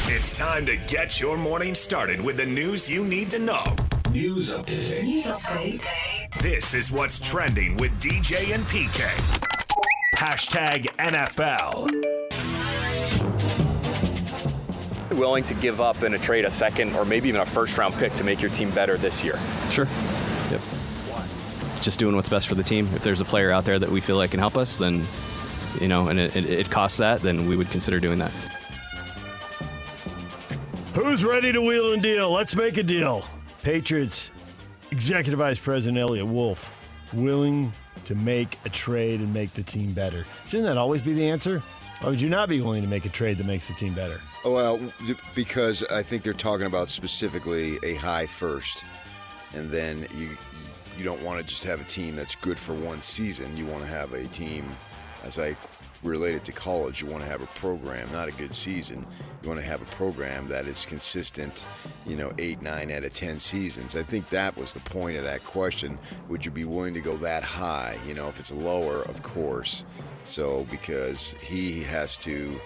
It's time to get your morning started with the news you need to know. News update. This is what's trending with DJ and PK. Hashtag NFL. Willing to give up in a trade a second or maybe even a first-round pick to make your team better this year? Sure. Yep. Just doing what's best for the team. If there's a player out there that we feel like can help us, then, and it costs that, then we would consider doing that. Who's ready to wheel and deal? Let's make a deal. Patriots Executive Vice President Elliott Wolf willing to make a trade and make the team better. Shouldn't that always be the answer? Or would you not be willing to make a trade that makes the team better? Well, because I think they're talking about specifically a high first, and then you don't want to just have a team that's good for one season. You want to have a team, as I related to college, you want to have a program, not a good season. You want to have a program that is consistent, 8, 9 out of 10 seasons. I think that was the point of that question. Would you be willing to go that high? If it's lower, of course. So because he has to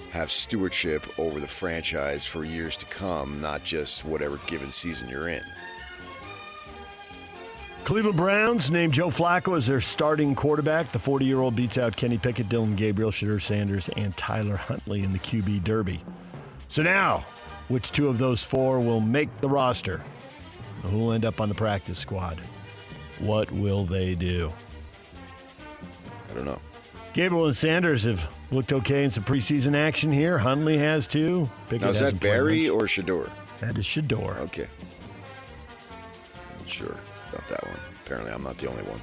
have stewardship over the franchise for years to come, not just whatever given season you're in. Cleveland Browns named Joe Flacco as their starting quarterback. The 40-year-old beats out Kenny Pickett, Dylan Gabriel, Shadur Sanders, and Tyler Huntley in the QB Derby. So now, which two of those four will make the roster? Who will end up on the practice squad? What will they do? I don't know. Gabriel and Sanders have looked okay in some preseason action here. Huntley has too. Pickett now, is that hasn't played Barry much. or Shadur? That is Shadur. Okay. Not sure about that one. Apparently, I'm not the only one.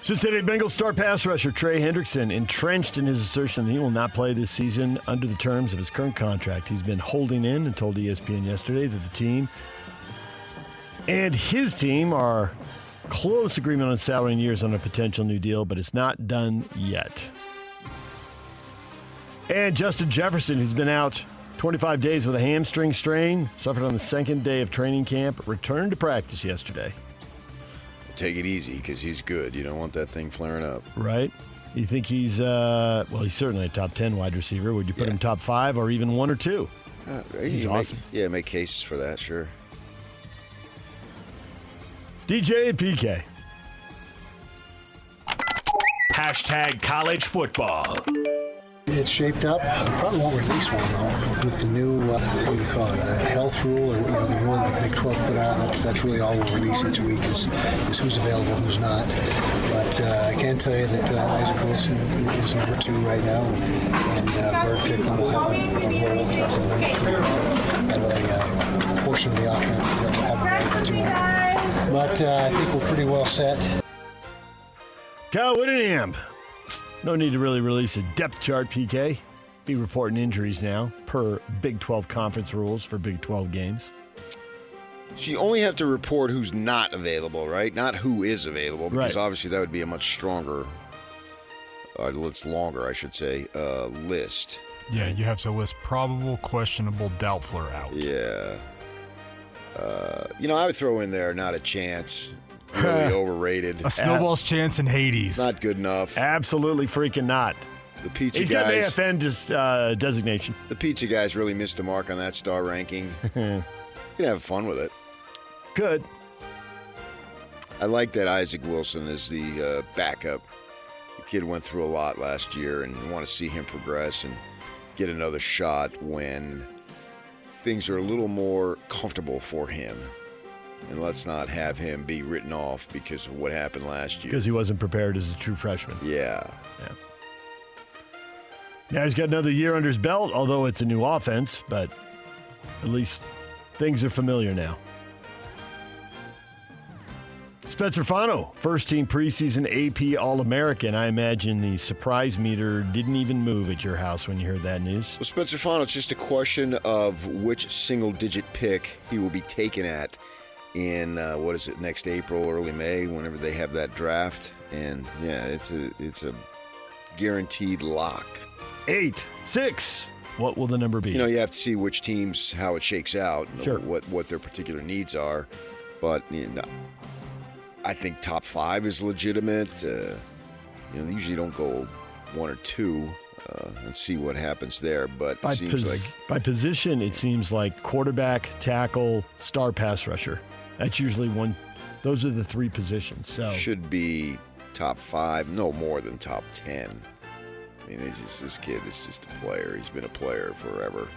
Cincinnati Bengals star pass rusher Trey Hendrickson entrenched in his assertion that he will not play this season under the terms of his current contract. He's been holding in and told ESPN yesterday that the team and his team are close agreement on salary and years on a potential new deal, but it's not done yet. And Justin Jefferson, who's been out 25 days with a hamstring strain, suffered on the second day of training camp, returned to practice yesterday. Take it easy because he's good. You don't want that thing flaring up. Right. You think he's, he's certainly a top 10 wide receiver. Would you put him top 5 or even 1 or 2? He's awesome. Make cases for that, sure. DJ and PK. Hashtag college football. It's shaped up. Probably won't release one, though, with the new, health rule, or the rule that the Big 12 put out. That's really all we'll release each week is who's available and who's not. But I can tell you that Isaac Wilson is number 2 right now, and Bird Fickle will have a role as a number 3 at a portion of the offense that will have available to him. But I think we're pretty well set. Kyle Whittingham. No need to really release a depth chart, PK. Be reporting injuries now, per Big 12 conference rules for Big 12 games. So you only have to report who's not available, right? Not who is available, because obviously that would be a much stronger, longer, I should say, list. Yeah, you have to list probable, questionable, doubtful, or out. Yeah. I would throw in there not a chance. Really overrated. A snowball's chance in Hades. Not good enough. Absolutely freaking not. The pizza He's guys. got the AFN designation. The pizza guys really missed the mark on that star ranking. You can have fun with it. Good. I like that Isaac Wilson is the backup. The kid went through a lot last year, and you want to see him progress and get another shot when things are a little more comfortable for him. And let's not have him be written off because of what happened last year. Because he wasn't prepared as a true freshman. Yeah. Now he's got another year under his belt, although it's a new offense, but at least things are familiar now. Spencer Fano, first-team preseason AP All-American. I imagine the surprise meter didn't even move at your house when you heard that news. Well, Spencer Fano, it's just a question of which single-digit pick he will be taken at in, next April, early May, whenever they have that draft. And, yeah, it's a guaranteed lock. 8, 6. What will the number be? You have to see which teams, how it shakes out, sure. what their particular needs are. But, I think top 5 is legitimate. They usually don't go 1 or 2. and see what happens there. But By, it seems by position, it seems like quarterback, tackle, star pass rusher. That's usually one. Those are the three positions. So should be top 5, no more than top 10. I mean, this kid is just a player. He's been a player forever.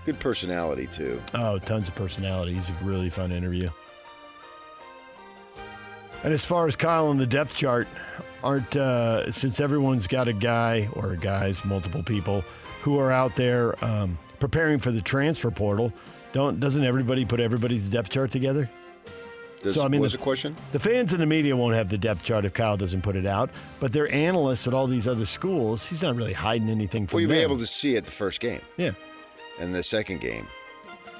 Good personality, too. Oh, tons of personality. He's a really fun interview. And as far as Kyle on the depth chart, since everyone's got a guy or guys, multiple people who are out there preparing for the transfer portal, doesn't everybody put everybody's depth chart together? What's the question? The fans and the media won't have the depth chart if Kyle doesn't put it out, but they're analysts at all these other schools. He's not really hiding anything from them. Well, you'll be able to see it the first game. Yeah. And the second game.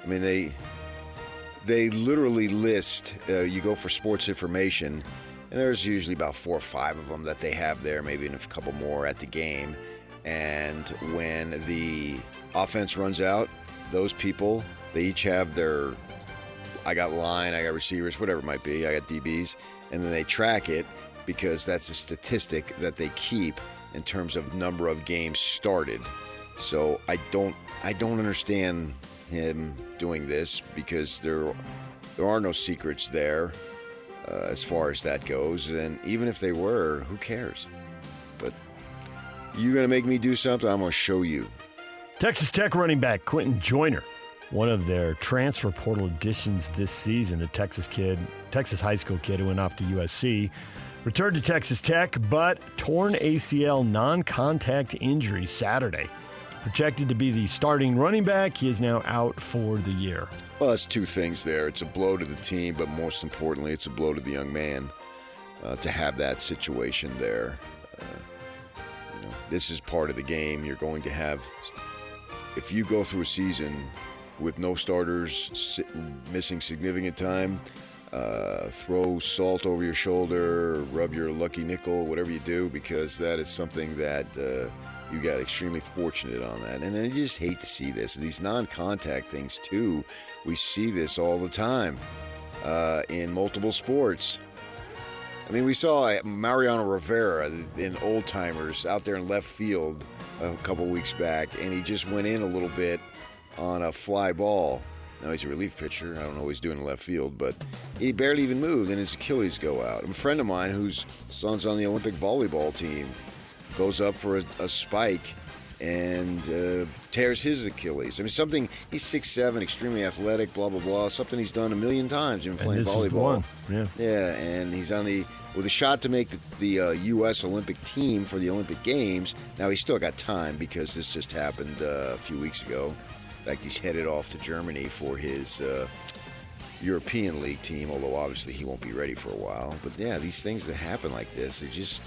I mean, they literally list, you go for sports information, and there's usually about 4 or 5 of them that they have there, maybe a couple more at the game. And when the offense runs out, those people, they each have their, I got line, I got receivers, whatever it might be, I got DBs, and then they track it because that's a statistic that they keep in terms of number of games started. So I don't understand him doing this because there are no secrets there as far as that goes, and even if they were, who cares? But you're going to make me do something, I'm going to show you. Texas Tech running back Quentin Joyner, one of their transfer portal additions this season, a Texas high school kid who went off to USC, returned to Texas Tech, but torn ACL non-contact injury Saturday. Projected to be the starting running back, he is now out for the year. Well, it's 2 things there. It's a blow to the team, but most importantly, it's a blow to the young man to have that situation there. This is part of the game. You're going to have, if you go through a season with no starters, missing significant time, throw salt over your shoulder, rub your lucky nickel, whatever you do, because that is something that you got extremely fortunate on that. And I just hate to see this. These non-contact things, too, we see this all the time in multiple sports. I mean, we saw Mariano Rivera in Old Timers out there in left field a couple weeks back, and he just went in a little bit on a fly ball. Now he's a relief pitcher. I don't know what he's doing in left field, but he barely even moved, and his Achilles go out. A friend of mine whose son's on the Olympic volleyball team goes up for a spike and tears his Achilles. I mean, he's 6'7", extremely athletic, blah, blah, blah, something he's done a million times in playing volleyball. Is the one. Yeah, and he's with a shot to make the U.S. Olympic team for the Olympic Games. Now, he's still got time because this just happened a few weeks ago. In fact, he's headed off to Germany for his European League team, although obviously he won't be ready for a while. But, yeah, these things that happen like this are just...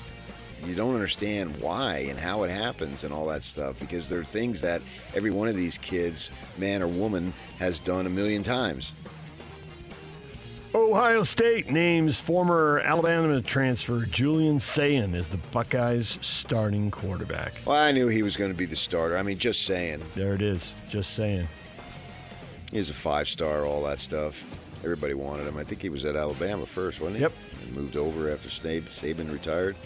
You don't understand why and how it happens and all that stuff, because there are things that every one of these kids, man or woman, has done a million times. Ohio State names former Alabama transfer Julian Sayin as the Buckeyes' starting quarterback. Well, I knew he was going to be the starter. I mean, just saying. There it is. Just saying. He's a 5-star, all that stuff. Everybody wanted him. I think he was at Alabama first, wasn't he? Yep. And moved over after Saban retired.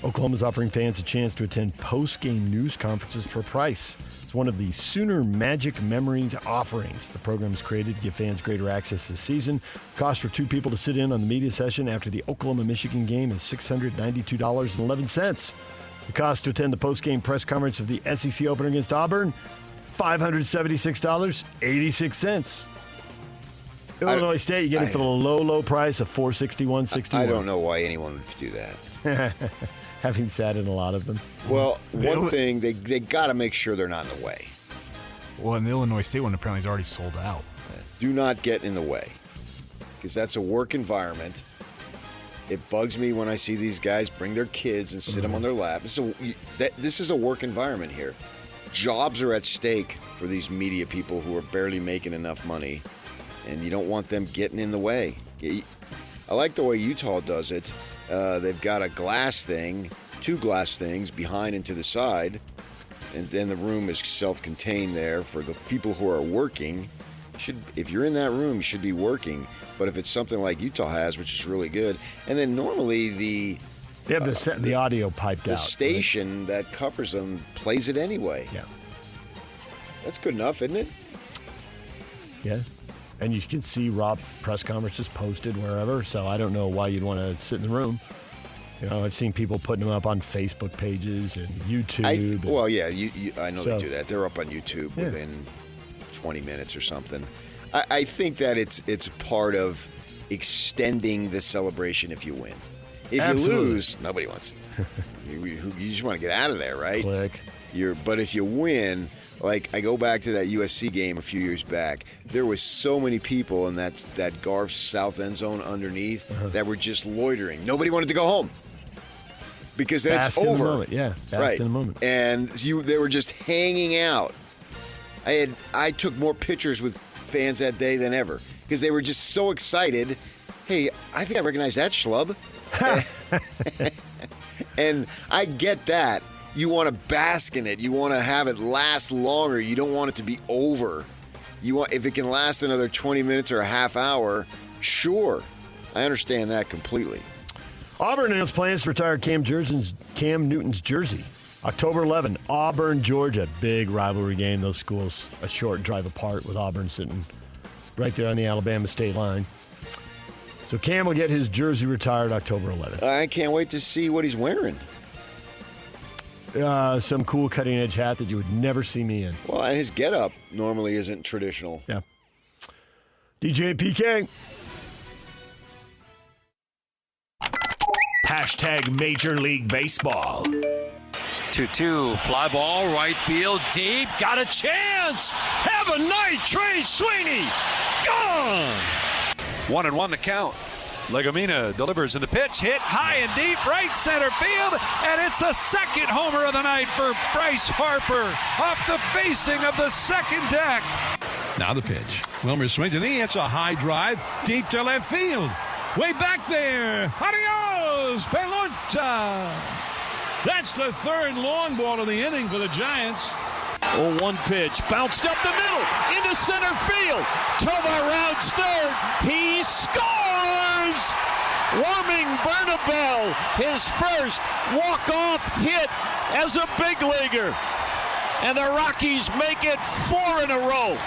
Oklahoma's offering fans a chance to attend post-game news conferences for a price. It's one of the Sooner Magic Memory offerings. The program is created to give fans greater access this season. Cost for 2 people to sit in on the media session after the Oklahoma-Michigan game is $692.11. The cost to attend the post-game press conference of the SEC opener against Auburn, $576.86. Illinois State, you get it for the low price of $461.61. I don't know why anyone would do that. Having sat in a lot of them. Well, one thing, they got to make sure they're not in the way. Well, and the Illinois State one apparently is already sold out. Do not get in the way, because that's a work environment. It bugs me when I see these guys bring their kids and sit them on their lap. This is a work environment here. Jobs are at stake for these media people who are barely making enough money, and you don't want them getting in the way. I like the way Utah does it. They've got a glass thing, 2 glass things behind and to the side, and then the room is self-contained there for the people who are working. If you're in that room, you should be working. But if it's something like Utah has, which is really good, and then normally the They have the audio piped the out. station that covers them plays it anyway. Yeah. That's good enough, isn't it? Yeah. And you can see Rob press conferences posted wherever, so I don't know why you'd want to sit in the room. You know, I've seen people putting them up on Facebook pages and YouTube. I know they do that. They're up on YouTube within 20 minutes or something. I think that it's part of extending the celebration if you win. If Absolutely. you lose, nobody wants to. You just want to get out of there, right? Click. But if you win, like I go back to that USC game a few years back, there was so many people in that Garf South end zone underneath that were just loitering. Nobody wanted to go home because then it's over. In the moment. Yeah, bask in the moment. And they were just hanging out. I took more pictures with fans that day than ever because they were just so excited. Hey, I think I recognize that schlub. And I get that. You want to bask in it. You want to have it last longer. You don't want it to be over. If it can last another 20 minutes or a half hour, sure. I understand that completely. Auburn announced plans to retire Cam Newton's jersey. October 11, Auburn, Georgia. Big rivalry game. Those schools a short drive apart with Auburn sitting right there on the Alabama state line. So Cam will get his jersey retired October 11th. I can't wait to see what he's wearing. Some cool cutting-edge hat that you would never see me in. Well, and his getup normally isn't traditional. Yeah. DJ PK. Hashtag Major League Baseball. 2-2, fly ball, right field, deep, got a chance! Have a night, Trey Sweeney! Gone! 1-1 the count. Legumina delivers in the pitch, hit high and deep, right center field, and it's a second homer of the night for Bryce Harper off the facing of the second deck. Now the pitch. Wilmer swings and he hits a high drive deep to left field. Way back there. Adios, Pelota. That's the third long ball of the inning for the Giants. 0-1 pitch, bounced up the middle, into center field. Tovar rounds third. He scores! Warming Bernabel, his first walk-off hit as a big leaguer. And the Rockies make it 4 in a row.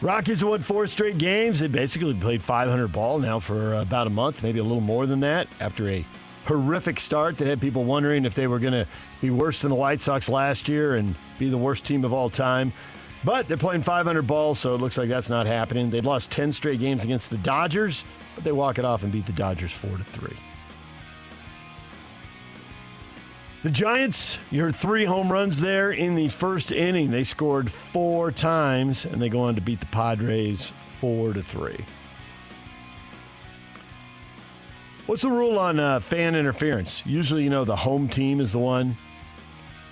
Rockies won 4 straight games. They basically played 500 ball now for about a month, maybe a little more than that, after a horrific start that had people wondering if they were going to be worse than the White Sox last year and be the worst team of all time. But they're playing 500 balls, so it looks like that's not happening. They'd lost 10 straight games against the Dodgers, but they walk it off and beat the Dodgers 4-3. The Giants, you heard 3 home runs there in the first inning. They scored 4 times, and they go on to beat the Padres 4-3. What's the rule on fan interference? Usually, the home team is the one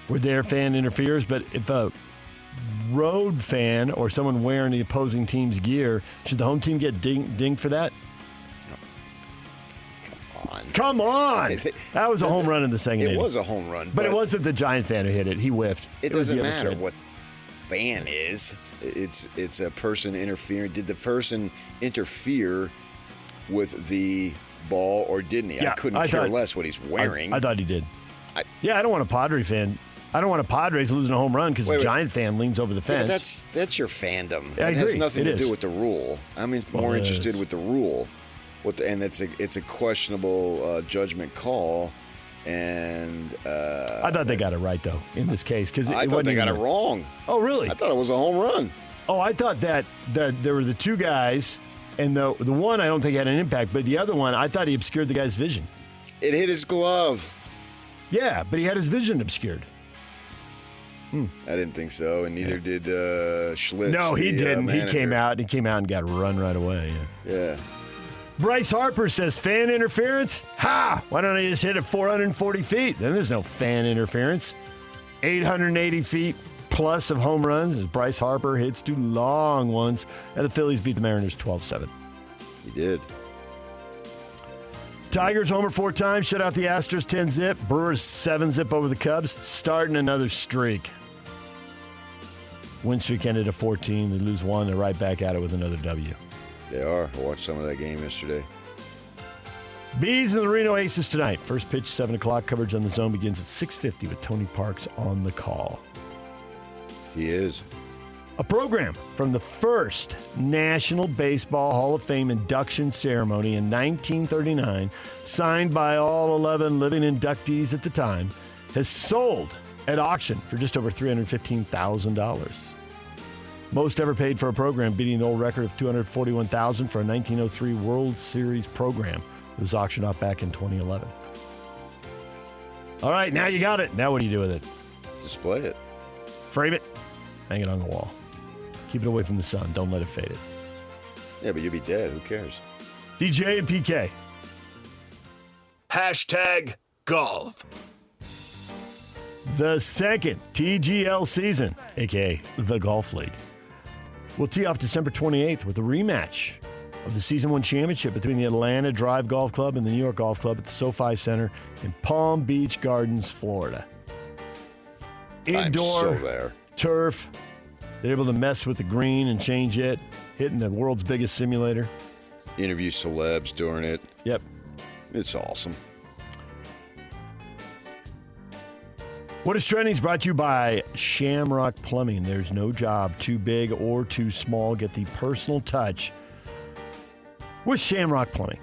where their fan interferes, but if a road fan or someone wearing the opposing team's gear, should the home team get dinged for that? Come on! That was a home run in the second inning. It was a home run. But it wasn't the Giant fan who hit it. He whiffed. It doesn't matter what fan is. It's a person interfering. Did the person interfere with the ball or didn't he? Yeah, I couldn't care less what he's wearing. I thought he did. I don't want a Padre fan. I don't want a Padres losing a home run because a Giant fan leans over the fence. Yeah, that's your fandom. Yeah, it has nothing to do with the rule. I'm more interested with the rule. And it's a questionable judgment call. And I thought they got it right though in this case because I thought they got it wrong. Oh, really? I thought it was a home run. Oh, I thought that there were the 2 guys. And the one I don't think had an impact, but the other one, I thought he obscured the guy's vision. It hit his glove. Yeah, but he had his vision obscured. I didn't think so, and neither did Schlitz. No, he didn't. Manager. He came out and got run right away. Yeah. Bryce Harper says fan interference? Ha! Why don't I just hit it 440 feet? Then there's no fan interference. 880 feet plus of home runs as Bryce Harper hits 2 long ones. And the Phillies beat the Mariners 12-7. He did. Tigers homer 4 times, shut out the Astros 10-zip. Brewers 7-zip over the Cubs, starting another streak. Win streak ended at 14. They lose 1. They're right back at it with another W. They are. I watched some of that game yesterday. Bees and the Reno Aces tonight. First pitch, 7 o'clock. Coverage on the Zone begins at 6:50 with Tony Parks on the call. He is. A program from the first National Baseball Hall of Fame induction ceremony in 1939, signed by all 11 living inductees at the time, has sold at auction for just over $315,000. Most ever paid for a program, beating the old record of $241,000 for a 1903 World Series program. It was auctioned off back in 2011. All right, now you got it. Now what do you do with it? Display it. Frame it. Hang it on the wall. Keep it away from the sun. Don't let it fade it. Yeah, but you'll be dead. Who cares? DJ and PK. Hashtag golf. The second TGL season, a.k.a. the Golf League, will tee off December 28th with a rematch of the Season 1 championship between the Atlanta Drive Golf Club and the New York Golf Club at the SoFi Center in Palm Beach Gardens, Florida. Indoor I'm so there. turf. They're able to mess with the green and change it, hitting the world's biggest simulator. Interview celebs during it. Yep. It's awesome. What is Trending is brought to you by Shamrock Plumbing. There's no job too big or too small. Get the personal touch with Shamrock Plumbing.